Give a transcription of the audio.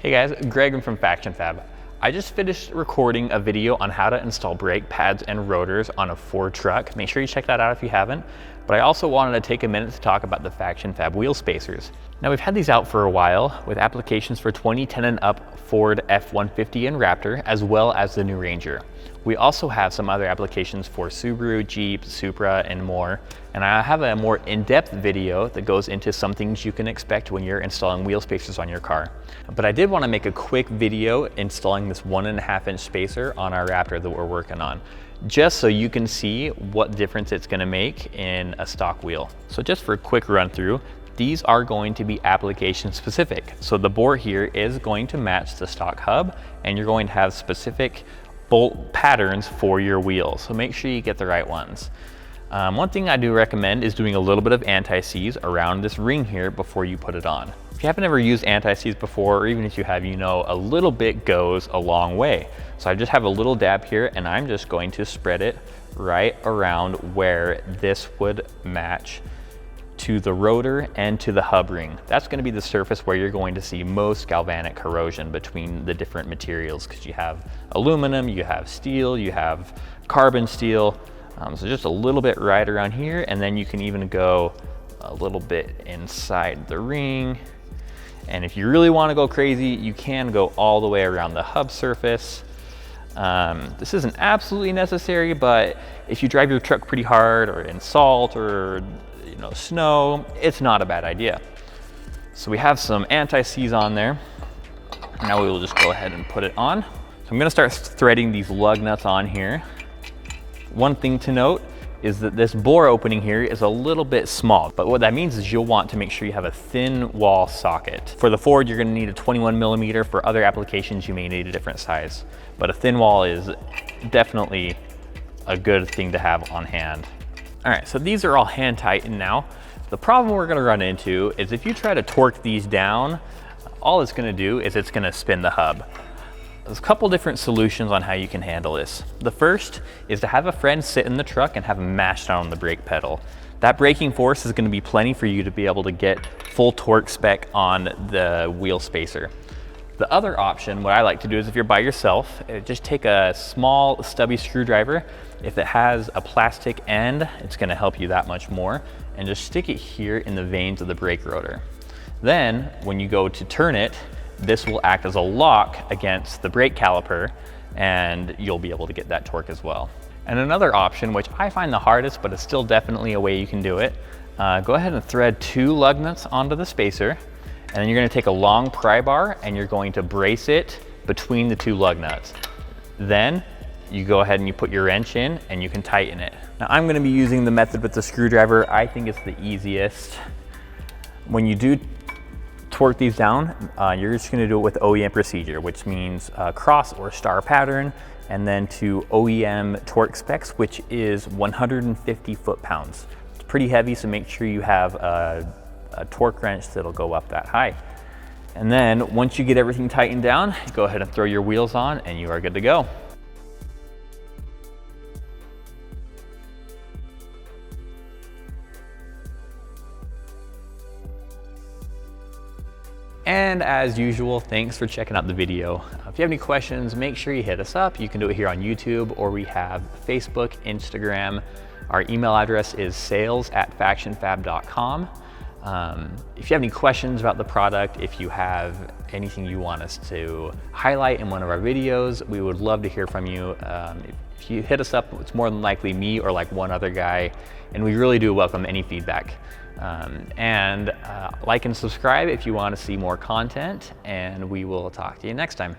Hey guys, Greg from FactionFab. I just finished recording a video on how to install brake pads and rotors on a Ford truck. Make sure you check that out if you haven't. But I also wanted to take a minute to talk about the FactionFab wheel spacers. Now we've had these out for a while with applications for 2010 and up Ford F-150 and Raptor, as well as the new Ranger. We also have some other applications for Subaru, Jeep, Supra, and more. And I have a more in-depth video that goes into some things you can expect when you're installing wheel spacers on your car. But I did want to make a quick video installing this 1.5-inch spacer on our Raptor that we're working on, just so you can see what difference it's going to make in a stock wheel. So just for a quick run through, these are going to be application specific. So the bore here is going to match the stock hub, and you're going to have specific bolt patterns for your wheels. So make sure you get the right ones. One thing I do recommend is doing a little bit of anti-seize around this ring here before you put it on. If you haven't ever used anti-seize before, or even if you have, you know, a little bit goes a long way. So I just have a little dab here, and I'm just going to spread it right around where this would match to the rotor and to the hub ring. That's going to be the surface where you're going to see most galvanic corrosion between the different materials, because you have aluminum, you have steel, you have carbon steel. So just a little bit right around here, and then you can even go a little bit inside the ring. And if you really want to go crazy, you can go all the way around the hub surface. This isn't absolutely necessary, but if you drive your truck pretty hard or in salt or snow, it's not a bad idea. So we have some anti-seize on there. Now we will just go ahead and put it on. So I'm gonna start threading these lug nuts on here. One thing to note is that this bore opening here is a little bit small, but what that means is you'll want to make sure you have a thin wall socket. For the Ford, you're gonna need a 21mm. For other applications, you may need a different size, but a thin wall is definitely a good thing to have on hand. All right, so these are all hand tightened now. The problem we're gonna run into is if you try to torque these down, all it's gonna do is it's gonna spin the hub. There's a couple different solutions on how you can handle this. The first is to have a friend sit in the truck and have him mash down on the brake pedal. That braking force is gonna be plenty for you to be able to get full torque spec on the wheel spacer. The other option, what I like to do is if you're by yourself, just take a small stubby screwdriver. If it has a plastic end, it's gonna help you that much more, and just stick it here in the vanes of the brake rotor. Then, when you go to turn it, this will act as a lock against the brake caliper, and you'll be able to get that torque as well. And another option, which I find the hardest, but it's still definitely a way you can do it, go ahead and thread 2 lug nuts onto the spacer, and then you're gonna take a long pry bar and you're going to brace it between the 2 lug nuts. Then you go ahead and you put your wrench in and you can tighten it. Now I'm gonna be using the method with the screwdriver. I think it's the easiest. When you do torque these down, you're just gonna do it with OEM procedure, which means cross or star pattern, and then to OEM torque specs, which is 150 foot-pounds. It's pretty heavy, so make sure you have a torque wrench that'll go up that high. And then once you get everything tightened down, go ahead and throw your wheels on and you are good to go. And as usual, thanks for checking out the video. If you have any questions, make sure you hit us up. You can do it here on YouTube, or we have Facebook, Instagram. Our email address is sales@factionfab.com. If you have any questions about the product, if you have anything you want us to highlight in one of our videos, we would love to hear from you. If you hit us up, it's more than likely me or like one other guy, and we really do welcome any feedback. Like and subscribe if you want to see more content, and we will talk to you next time.